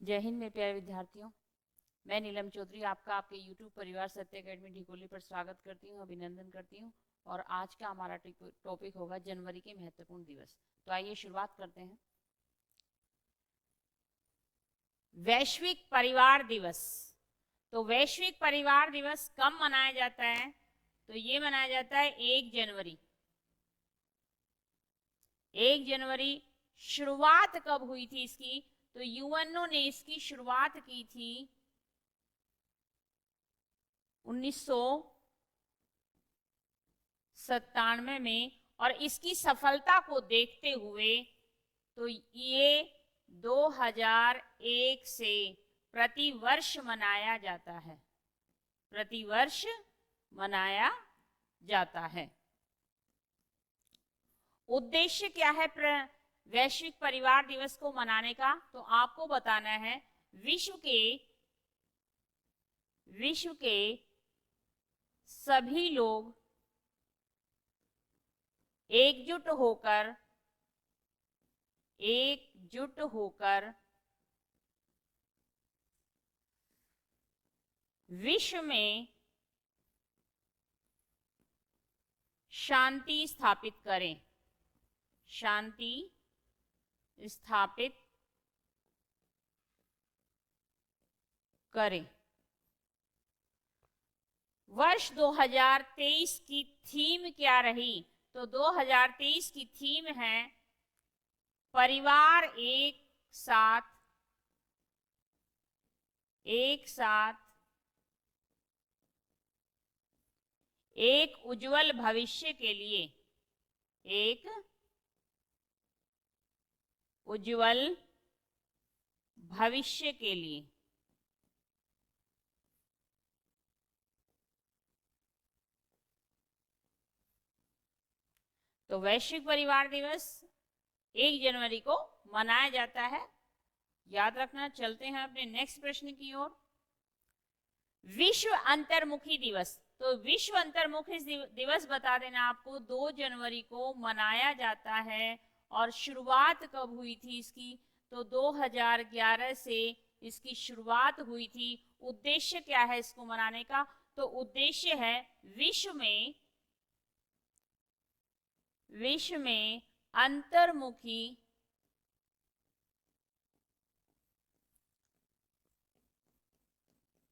जय हिंद मेरे प्यारे विद्यार्थियों, मैं नीलम चौधरी आपका आपके YouTube परिवार सत्य अकेडमी ढिकोली पर स्वागत करती हूँ, अभिनंदन करती हूँ। और आज का हमारा टॉपिक होगा जनवरी के महत्वपूर्ण दिवस। तो आइए शुरुआत करते हैं। वैश्विक परिवार दिवस। तो वैश्विक परिवार दिवस कब मनाया जाता है? तो ये मनाया जाता है 1 जनवरी। 1 जनवरी शुरुआत कब हुई थी इसकी? तो यूएनओ ने इसकी शुरुआत की थी 1997 में, और इसकी सफलता को देखते हुए तो ये 2001 से प्रतिवर्ष मनाया जाता है। प्रतिवर्ष मनाया जाता है। उद्देश्य क्या है वैश्विक परिवार दिवस को मनाने का? तो आपको बताना है विश्व के सभी लोग एकजुट होकर विश्व में शांति स्थापित करें। शांति स्थापित करें। वर्ष 2023 की थीम क्या रही? तो 2023 की थीम है परिवार एक साथ एक उज्जवल भविष्य के लिए। एक उज्जवल भविष्य के लिए। तो वैश्विक परिवार दिवस 1 जनवरी को मनाया जाता है, याद रखना। चलते हैं अपने नेक्स्ट प्रश्न की ओर। विश्व अंतर्मुखी दिवस। तो विश्व अंतर्मुखी दिवस बता देना आपको 2 जनवरी को मनाया जाता है, और शुरुआत कब हुई थी इसकी? तो 2011 से इसकी शुरुआत हुई थी। उद्देश्य क्या है इसको मनाने का? तो उद्देश्य है विश्व में अंतर्मुखी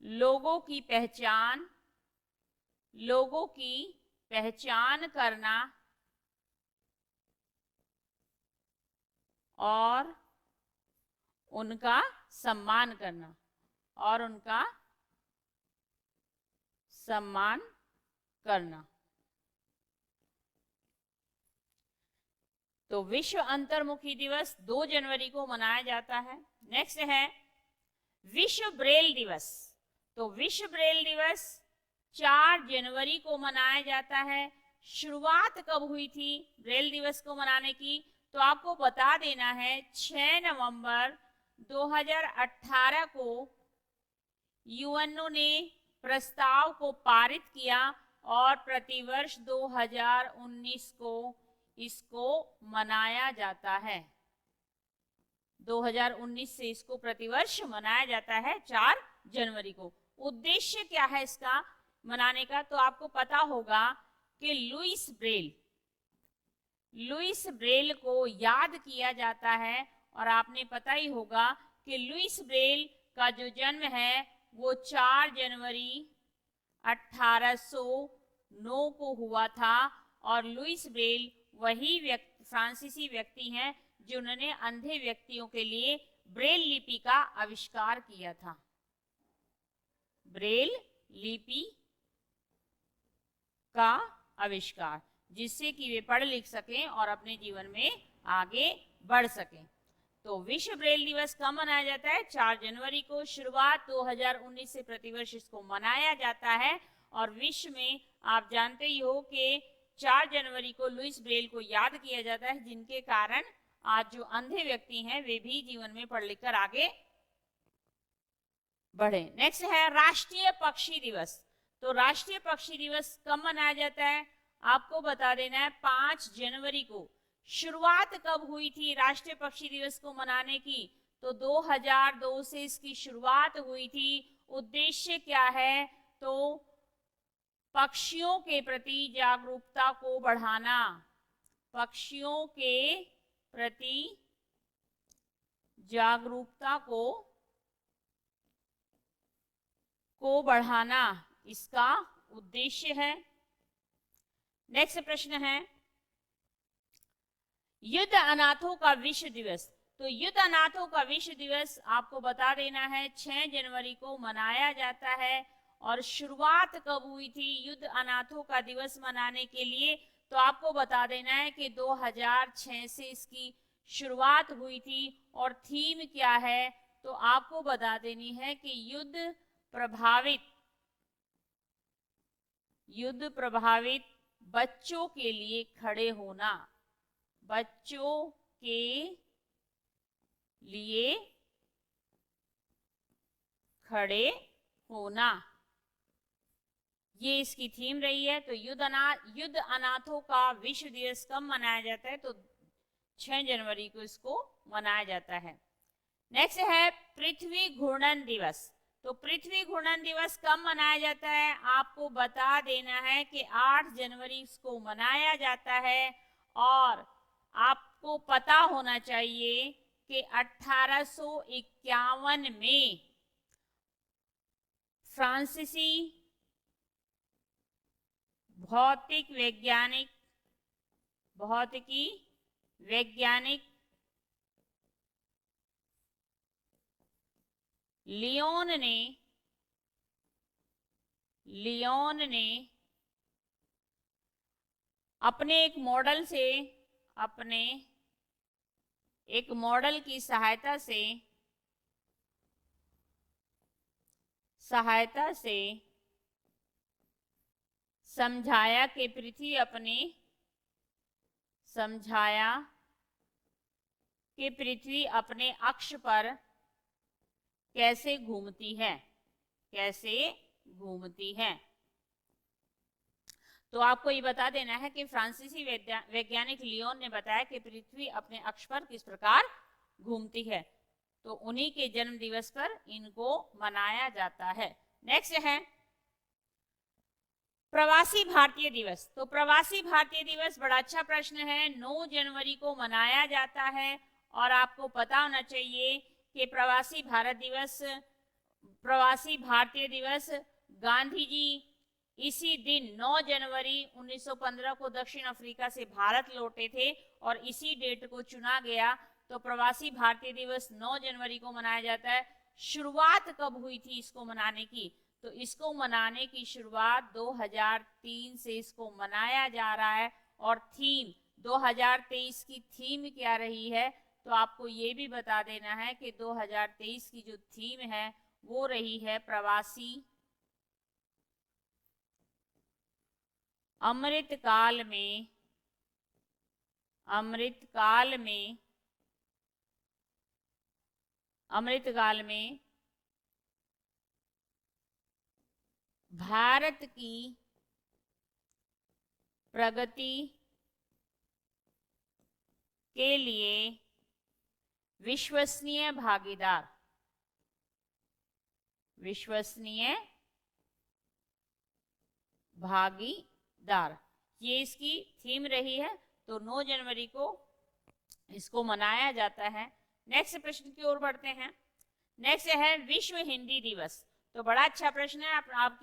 लोगों की पहचान करना और उनका सम्मान करना। तो विश्व अंतर्मुखी दिवस 2 जनवरी को मनाया जाता है। नेक्स्ट है विश्व ब्रेल दिवस। तो विश्व ब्रेल दिवस 4 जनवरी को मनाया जाता है। शुरुआत कब हुई थी ब्रेल दिवस को मनाने की? तो आपको बता देना है 6 नवंबर 2018 को यूएनओ ने प्रस्ताव को पारित किया, और प्रतिवर्ष 2019 को इसको मनाया जाता है। 2019 से इसको प्रतिवर्ष मनाया जाता है 4 जनवरी को। उद्देश्य क्या है इसका मनाने का? तो आपको पता होगा कि लुईस ब्रेल को याद किया जाता है, और आपने पता ही होगा कि लुईस ब्रेल का जो जन्म है वो 4 जनवरी 1809 को हुआ था, और लुईस ब्रेल वही फ्रांसीसी व्यक्ति हैं जिन्होंने अंधे व्यक्तियों के लिए ब्रेल लिपि का आविष्कार किया था। ब्रेल लिपि का आविष्कार, जिससे कि वे पढ़ लिख सकें और अपने जीवन में आगे बढ़ सकें। तो विश्व ब्रेल दिवस कब मनाया जाता है? 4 जनवरी को। शुरुआत 2019 से प्रतिवर्ष इसको मनाया जाता है, और विश्व में आप जानते ही हो कि 4 जनवरी को लुईस ब्रेल को याद किया जाता है, जिनके कारण आज जो अंधे व्यक्ति हैं वे भी जीवन में पढ़ लिख कर आगे बढ़े। नेक्स्ट है राष्ट्रीय पक्षी दिवस। तो राष्ट्रीय पक्षी दिवस कब मनाया जाता है? आपको बता देना है 5 जनवरी को। शुरुआत कब हुई थी राष्ट्रीय पक्षी दिवस को मनाने की? तो 2002 से इसकी शुरुआत हुई थी। उद्देश्य क्या है? तो पक्षियों के प्रति जागरूकता को बढ़ाना, पक्षियों के प्रति जागरूकता को बढ़ाना इसका उद्देश्य है। नेक्स्ट प्रश्न है युद्ध अनाथों का विश्व दिवस। तो युद्ध अनाथों का विश्व दिवस आपको बता देना है 6 जनवरी को मनाया जाता है। और शुरुआत कब हुई थी युद्ध अनाथों का दिवस मनाने के लिए? तो आपको बता देना है कि 2006 से इसकी शुरुआत हुई थी। और थीम क्या है? तो आपको बता देनी है कि युद्ध प्रभावित बच्चों के लिए खड़े होना, बच्चों के लिए खड़े होना, ये इसकी थीम रही है। तो युद्ध अनाथों का विश्व दिवस कब मनाया जाता है? तो 6 जनवरी को इसको मनाया जाता है। नेक्स्ट है पृथ्वी घूर्णन दिवस। तो पृथ्वी घूर्णन दिवस कब मनाया जाता है? आपको बता देना है कि 8 जनवरी इसको मनाया जाता है। और आपको पता होना चाहिए कि 1851 में फ्रांसीसी भौतिकी वैज्ञानिक लियोन ने अपने एक मॉडल की सहायता से समझाया कि पृथ्वी अपने अक्ष पर कैसे घूमती है। तो आपको ये बता देना है कि फ्रांसीसी वैज्ञानिक लियोन ने बताया कि पृथ्वी अपने अक्ष पर किस प्रकार घूमती है। तो उन्हीं के जन्म दिवस पर इनको मनाया जाता है। नेक्स्ट है प्रवासी भारतीय दिवस। तो प्रवासी भारतीय दिवस बड़ा अच्छा प्रश्न है। 9 जनवरी को मनाया जाता है। और आपको पता होना चाहिए कि प्रवासी भारतीय दिवस गांधी जी इसी दिन 9 जनवरी 1915 को दक्षिण अफ्रीका से भारत लौटे थे और इसी डेट को चुना गया। तो प्रवासी भारतीय दिवस 9 जनवरी को मनाया जाता है। शुरुआत कब हुई थी इसको मनाने की? तो इसको मनाने की शुरुआत 2003 से इसको मनाया जा रहा है। और थीम 2023 की थीम क्या रही है? तो आपको ये भी बता देना है कि 2023 की जो थीम है वो रही है प्रवासी अमृतकाल में भारत की प्रगति के लिए विश्वसनीय भागीदार, ये इसकी थीम रही है। तो 9 जनवरी को इसको मनाया जाता है। नेक्स्ट प्रश्न की ओर बढ़ते हैं। नेक्स्ट है विश्व हिंदी दिवस। तो बड़ा अच्छा प्रश्न है।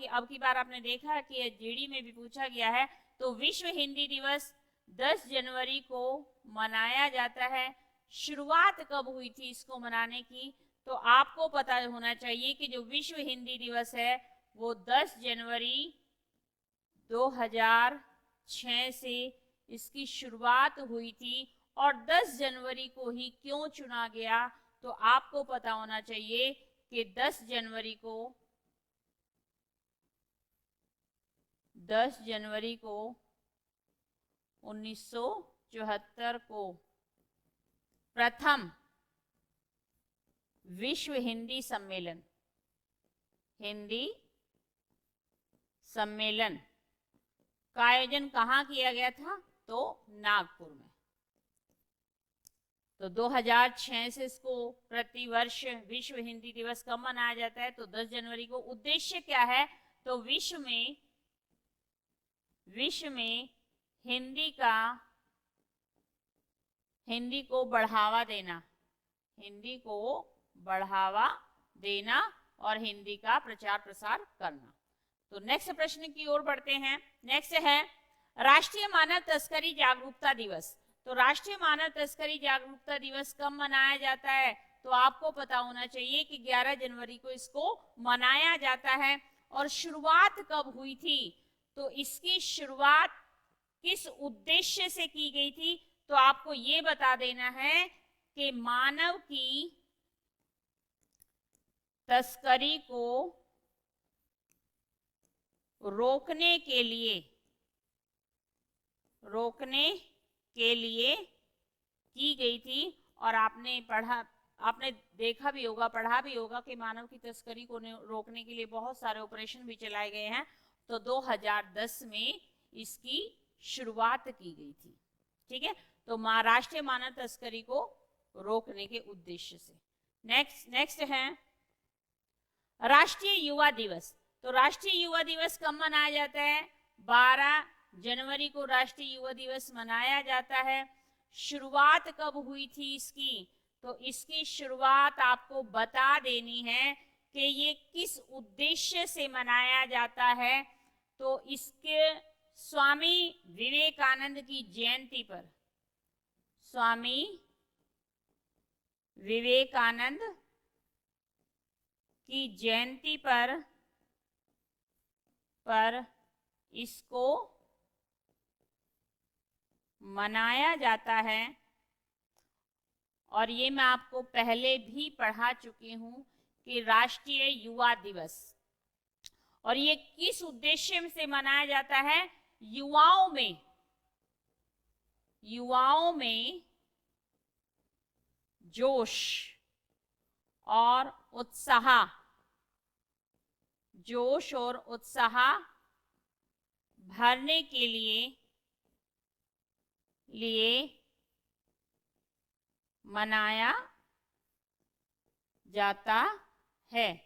अब की बार आपने देखा कि जीडी में भी पूछा गया है। तो विश्व हिंदी दिवस 10 जनवरी को मनाया जाता है। शुरुआत कब हुई थी इसको मनाने की? तो आपको पता होना चाहिए कि जो विश्व हिंदी दिवस है वो 10 जनवरी 2006 से इसकी शुरुआत हुई थी। और 10 जनवरी को ही क्यों चुना गया? तो आपको पता होना चाहिए कि 10 जनवरी को 1974 को प्रथम विश्व हिंदी सम्मेलन का आयोजन कहाँ किया गया था? तो नागपुर में। तो 2006 से इसको प्रतिवर्ष विश्व हिंदी दिवस कब मनाया जाता है? तो 10 जनवरी को। उद्देश्य क्या है? तो विश्व में हिंदी को बढ़ावा देना, हिंदी को बढ़ावा देना और हिंदी का प्रचार प्रसार करना। तो नेक्स्ट प्रश्न की ओर बढ़ते हैं। नेक्स्ट है राष्ट्रीय मानव तस्करी जागरूकता दिवस। तो राष्ट्रीय मानव तस्करी जागरूकता दिवस कब मनाया जाता है? तो आपको पता होना चाहिए कि 11 जनवरी को इसको मनाया जाता है। और शुरुआत कब हुई थी? तो इसकी शुरुआत किस उद्देश्य से की गई थी? तो आपको ये बता देना है कि मानव की तस्करी को रोकने के लिए की गई थी। और आपने देखा भी होगा, पढ़ा भी होगा कि मानव की तस्करी को रोकने के लिए बहुत सारे ऑपरेशन भी चलाए गए हैं। तो 2010 में इसकी शुरुआत की गई थी। ठीक है, तो राष्ट्रीय मानव तस्करी को रोकने के उद्देश्य से। नेक्स्ट है राष्ट्रीय युवा दिवस। तो राष्ट्रीय युवा दिवस कब मनाया जाता है? 12 जनवरी को राष्ट्रीय युवा दिवस मनाया जाता है। शुरुआत कब हुई थी इसकी? तो इसकी शुरुआत आपको बता देनी है कि ये किस उद्देश्य से मनाया जाता है। तो इसके स्वामी विवेकानंद की जयंती पर, स्वामी विवेकानंद की जयंती पर इसको मनाया जाता है। और ये मैं आपको पहले भी पढ़ा चुकी हूं कि राष्ट्रीय युवा दिवस, और ये किस उद्देश्य से मनाया जाता है? युवाओं में जोश और उत्साह भरने के लिए मनाया जाता है।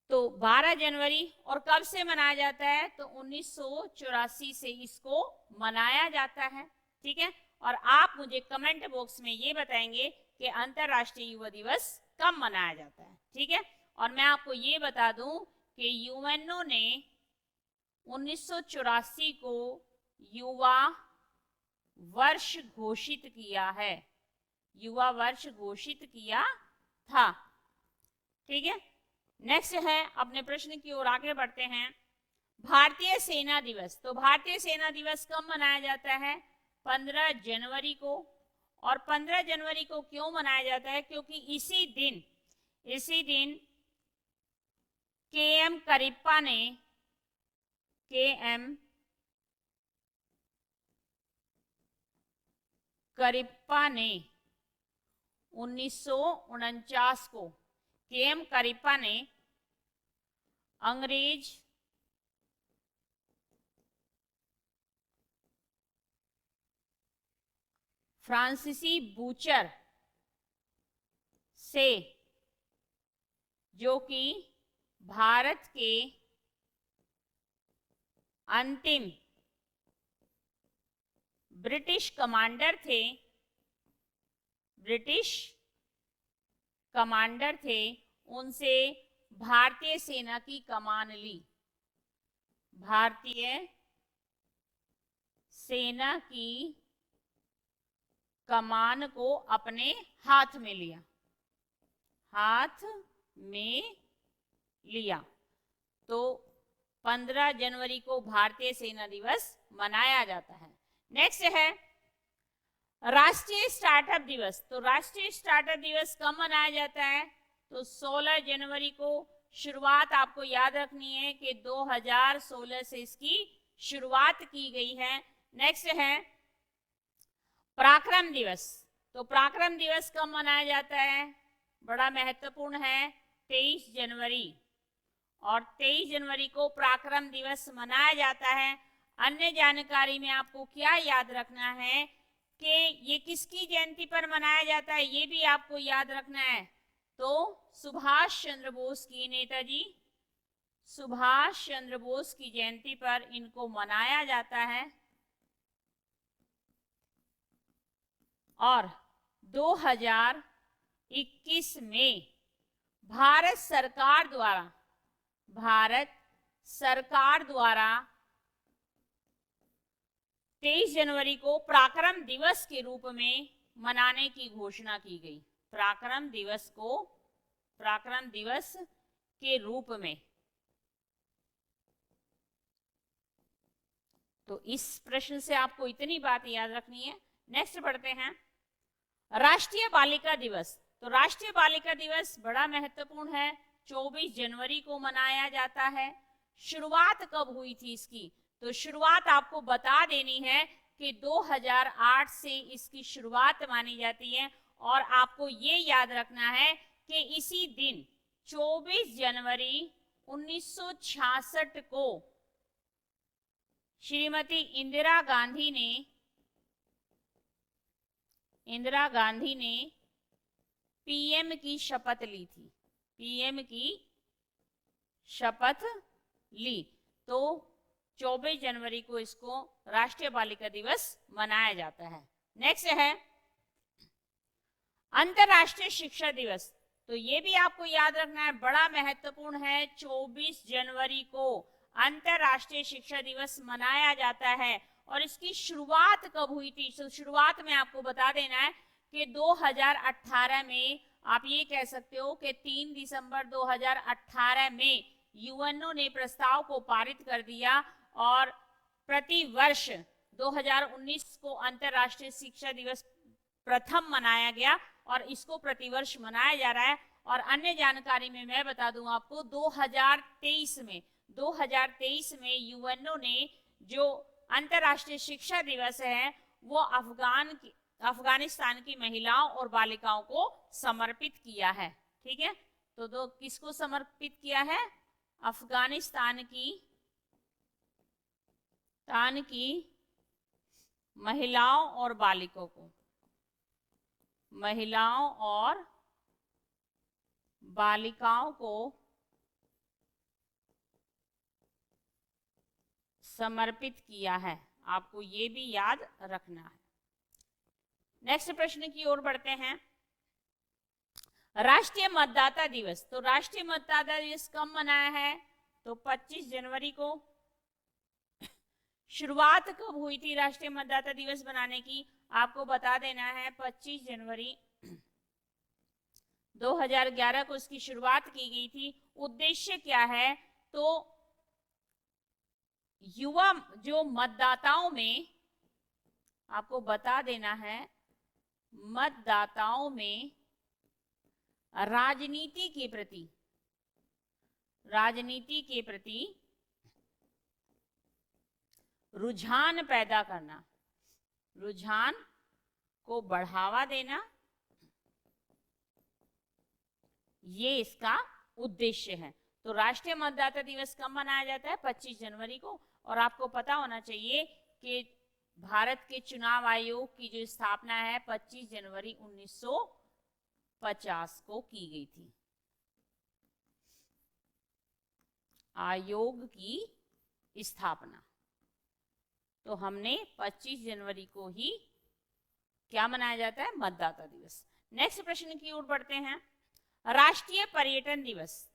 तो 12 जनवरी, और कब से मनाया जाता है? तो 1984 से इसको मनाया जाता है। ठीक है, और आप मुझे कमेंट बॉक्स में ये बताएंगे कि अंतरराष्ट्रीय युवा दिवस कब मनाया जाता है। ठीक है, और मैं आपको ये बता दूं कि यूएनओ ने 1984 को युवा वर्ष घोषित किया है, युवा वर्ष घोषित किया था। ठीक है, नेक्स्ट है, अपने प्रश्न की ओर आगे बढ़ते हैं। भारतीय सेना दिवस। तो भारतीय सेना दिवस कब मनाया जाता है? 15 जनवरी को। और 15 जनवरी को क्यों मनाया जाता है? क्योंकि इसी दिन के.एम. करिप्पा ने 1949 को के.एम. करिप्पा ने अंग्रेज फ्रांसीसी बूचर से, जो कि भारत के अंतिम ब्रिटिश कमांडर थे, उनसे भारतीय सेना की कमान ली, भारतीय सेना की कमान को अपने हाथ में लिया। तो 15 जनवरी को भारतीय सेना दिवस मनाया जाता है। नेक्स्ट है राष्ट्रीय स्टार्टअप दिवस। तो राष्ट्रीय स्टार्टअप दिवस कब मनाया जाता है? तो 16 जनवरी को। शुरुआत आपको याद रखनी है कि 2016 से इसकी शुरुआत की गई है। नेक्स्ट है पराक्रम दिवस। तो पराक्रम दिवस कब मनाया जाता है? बड़ा महत्वपूर्ण है, 23 जनवरी। और 23 जनवरी को पराक्रम दिवस मनाया जाता है। अन्य जानकारी में आपको क्या याद रखना है कि ये किसकी जयंती पर मनाया जाता है, ये भी आपको याद रखना है। तो सुभाष चंद्र बोस की, नेताजी सुभाष चंद्र बोस की जयंती पर इनको मनाया जाता है। और 2021 में भारत सरकार द्वारा 23 जनवरी को पराक्रम दिवस के रूप में मनाने की घोषणा की गई। पराक्रम दिवस के रूप में। तो इस प्रश्न से आपको इतनी बात याद रखनी है। नेक्स्ट पढ़ते हैं, राष्ट्रीय बालिका दिवस। तो राष्ट्रीय बालिका दिवस बड़ा महत्वपूर्ण है, 24 जनवरी को मनाया जाता है। शुरुआत कब हुई थी इसकी? तो शुरुआत आपको बता देनी है कि 2008 से इसकी शुरुआत मानी जाती है। और आपको ये याद रखना है कि इसी दिन 24 जनवरी 1966 को श्रीमती इंदिरा गांधी ने पीएम की शपथ ली थी। पीएम की शपथ ली। तो 24 जनवरी को इसको राष्ट्रीय बालिका दिवस मनाया जाता है। नेक्स्ट है अंतरराष्ट्रीय शिक्षा दिवस। तो ये भी आपको याद रखना है, बड़ा महत्वपूर्ण है। 24 जनवरी को अंतरराष्ट्रीय शिक्षा दिवस मनाया जाता है। और इसकी शुरुआत कब हुई थी? तो शुरुआत में आपको बता देना है कि 2018 में, आप ये कह सकते हो कि 3 दिसंबर 2018 में यूएनओ ने प्रस्ताव को पारित कर दिया और प्रति वर्ष 2019 को अंतरराष्ट्रीय शिक्षा दिवस प्रथम मनाया गया और इसको प्रतिवर्ष मनाया जा रहा है। और अन्य जानकारी में मैं बता दूं आपको, 2023 में यूएनओ ने जो अंतरराष्ट्रीय शिक्षा दिवस है वो अफगानिस्तान की महिलाओं और बालिकाओं को समर्पित किया है। ठीक है, तो किसको समर्पित किया है? अफगानिस्तान की महिलाओं और बालिकाओं को, महिलाओं और बालिकाओं को समर्पित किया है। आपको ये भी याद रखना है। नेक्स्ट प्रश्न की ओर बढ़ते हैं, राष्ट्रीय मतदाता दिवस। तो राष्ट्रीय मतदाता दिवस कब मनाया है? तो 25 जनवरी को। शुरुआत कब हुई थी राष्ट्रीय मतदाता दिवस बनाने की? आपको बता देना है 25 जनवरी 2011 को इसकी शुरुआत की गई थी। उद्देश्य क्या है? तो युवा जो मतदाताओं में, आपको बता देना है, मतदाताओं में राजनीति के प्रति रुझान पैदा करना, रुझान को बढ़ावा देना, ये इसका उद्देश्य है। तो राष्ट्रीय मतदाता दिवस कब मनाया जाता है? 25 जनवरी को। और आपको पता होना चाहिए कि भारत के चुनाव आयोग की जो स्थापना है 25 जनवरी 1950 को की गई थी। आयोग की स्थापना, तो हमने 25 जनवरी को ही क्या मनाया जाता है? मतदाता दिवस। नेक्स्ट प्रश्न की ओर बढ़ते हैं, राष्ट्रीय पर्यटन दिवस।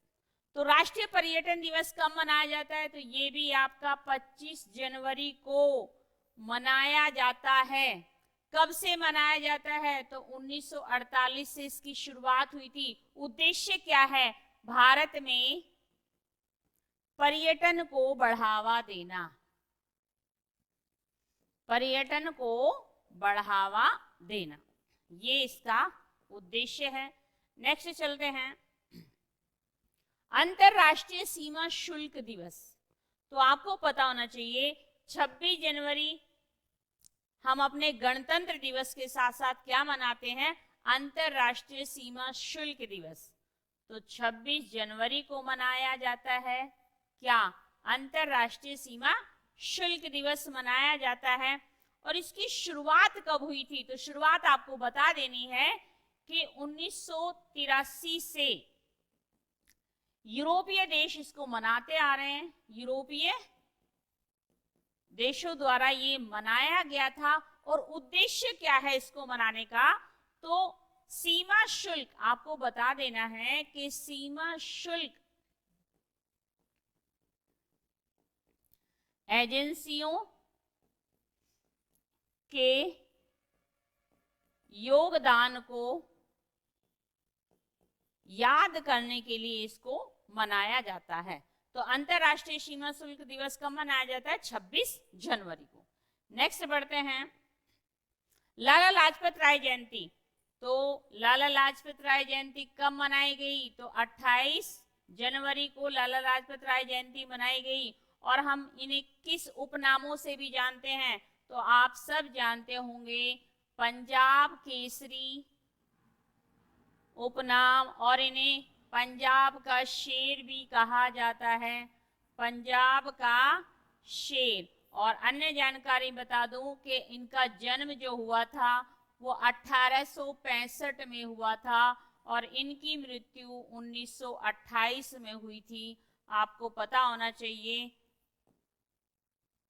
तो राष्ट्रीय पर्यटन दिवस कब मनाया जाता है? तो ये भी आपका 25 जनवरी को मनाया जाता है। कब से मनाया जाता है? तो 1948 से इसकी शुरुआत हुई थी। उद्देश्य क्या है? भारत में पर्यटन को बढ़ावा देना, पर्यटन को बढ़ावा देना, ये इसका उद्देश्य है। नेक्स्ट चलते हैं, अंतरराष्ट्रीय सीमा शुल्क दिवस। तो आपको पता होना चाहिए 26 जनवरी हम अपने गणतंत्र दिवस के साथ साथ क्या मनाते हैं? अंतरराष्ट्रीय सीमा शुल्क दिवस। तो 26 जनवरी को मनाया जाता है क्या? अंतरराष्ट्रीय सीमा शुल्क दिवस मनाया जाता है। और इसकी शुरुआत कब हुई थी? तो शुरुआत आपको बता देनी है कि 1983 से यूरोपीय देश इसको मनाते आ रहे हैं। यूरोपीय देशों द्वारा ये मनाया गया था। और उद्देश्य क्या है इसको मनाने का? तो सीमा शुल्क, आपको बता देना है कि सीमा शुल्क एजेंसियों के योगदान को याद करने के लिए इसको मनाया जाता है। तो अंतरराष्ट्रीय सीमा शुल्क दिवस कब मनाया जाता है? 26 जनवरी को। नेक्स्ट बढ़ते हैं, लाला लाजपत राय जयंती। तो लाला लाजपत राय जयंती कब मनाई गई? तो 28 जनवरी को लाला लाजपत राय जयंती मनाई गई। और हम इन्हें किस उपनामों से भी जानते हैं? तो आप सब जानते होंगे, पंजाब केसरी उपनाम, और इन्हें पंजाब का शेर भी कहा जाता है, पंजाब का शेर। और अन्य जानकारी बता दूं कि इनका जन्म जो हुआ था वो 1865 में हुआ था और इनकी मृत्यु 1928 में हुई थी। आपको पता होना चाहिए,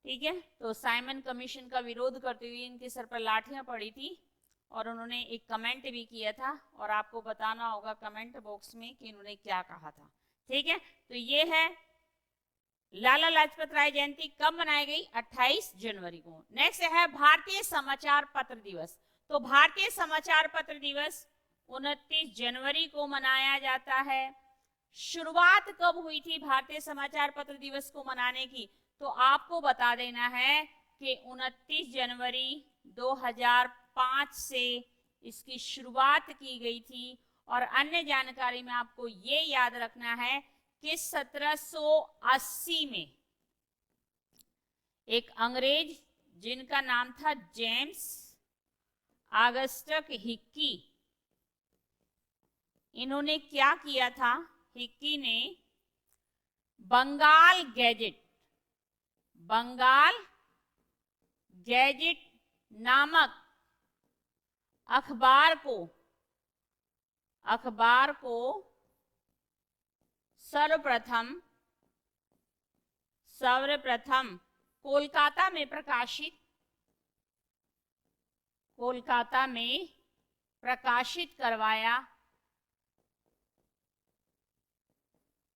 ठीक है। तो साइमन कमीशन का विरोध करते हुए इनके सर पर लाठियां पड़ी थी और उन्होंने एक कमेंट भी किया था और आपको बताना होगा कमेंट बॉक्स में कि इन्होंने क्या कहा था, ठीक है। तो ये है लाला लाजपत राय जयंती कब मनाई गई? 28 जनवरी को। नेक्स्ट है भारतीय समाचार पत्र दिवस। तो भारतीय समाचार पत्र दिवस 29 जनवरी को मनाया जाता है। शुरुआत कब हुई थी भारतीय समाचार पत्र दिवस को मनाने की? तो आपको बता देना है कि 29 जनवरी 2005 से इसकी शुरुआत की गई थी। और अन्य जानकारी में आपको ये याद रखना है कि 1780 में एक अंग्रेज जिनका नाम था जेम्स ऑगस्टस हिक्की, इन्होंने क्या किया था? हिक्की ने बंगाल गैजेट नामक अखबार को सर्वप्रथम कोलकाता में प्रकाशित करवाया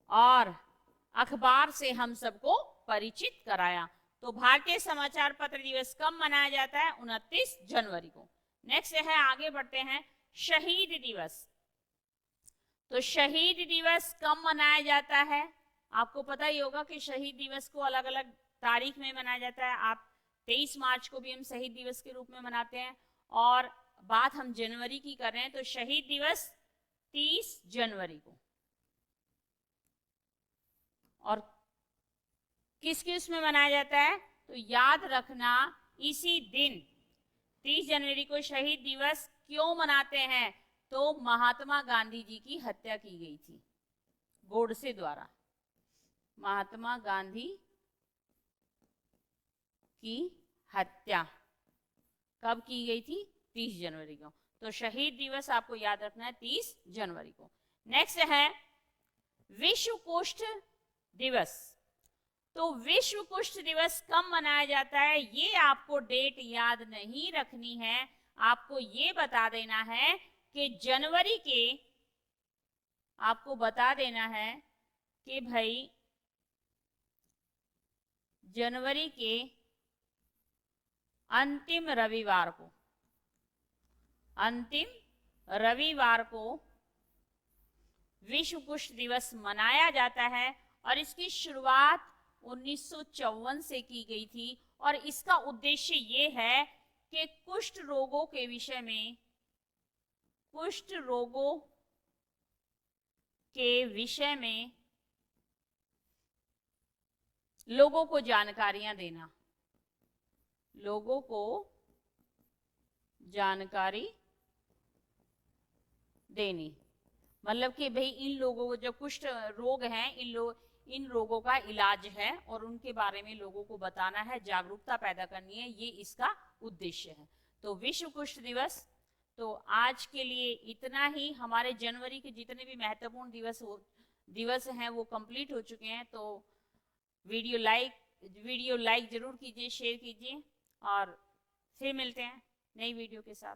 और अखबार से हम सबको परिचित कराया। तो भारतीय समाचार पत्र दिवस कब मनाया जाता है? 29 जनवरी को। नेक्स्ट है, आगे बढ़ते हैं, शहीद दिवस। तो शहीद दिवस कब मनाया जाता है? आपको पता ही होगा कि शहीद दिवस को अलग अलग तारीख में मनाया जाता है। आप 23 मार्च को भी हम शहीद दिवस के रूप में मनाते हैं और बात हम जनवरी की कर रहे हैं तो शहीद दिवस 30 जनवरी को। और किस किस में मनाया जाता है? तो याद रखना, इसी दिन 30 जनवरी को शहीद दिवस क्यों मनाते हैं? तो महात्मा गांधी जी की हत्या की गई थी गोडसे द्वारा। महात्मा गांधी की हत्या कब की गई थी? 30 जनवरी को। तो शहीद दिवस आपको याद रखना है 30 जनवरी को। नेक्स्ट है विश्व कुष्ठ दिवस। तो विश्व कुष्ठ दिवस कब मनाया जाता है? ये आपको डेट याद नहीं रखनी है, आपको ये बता देना है कि जनवरी के, आपको बता देना है कि भाई जनवरी के अंतिम रविवार को विश्व कुष्ठ दिवस मनाया जाता है और इसकी शुरुआत 1954 से की गई थी। और इसका उद्देश्य ये है कि कुष्ठ रोगों के विषय में लोगों को जानकारियां देना, लोगों को जानकारी देनी। मतलब कि भाई इन लोगों को जो कुष्ठ रोग हैं, इन रोगों का इलाज है और उनके बारे में लोगों को बताना है, जागरूकता पैदा करनी है, ये इसका उद्देश्य है। तो विश्व कुष्ठ दिवस, तो आज के लिए इतना ही। हमारे जनवरी के जितने भी महत्वपूर्ण दिवस हैं वो कंप्लीट हो चुके हैं। तो वीडियो लाइक जरूर कीजिए, शेयर कीजिए और फिर मिलते हैं नई वीडियो के साथ।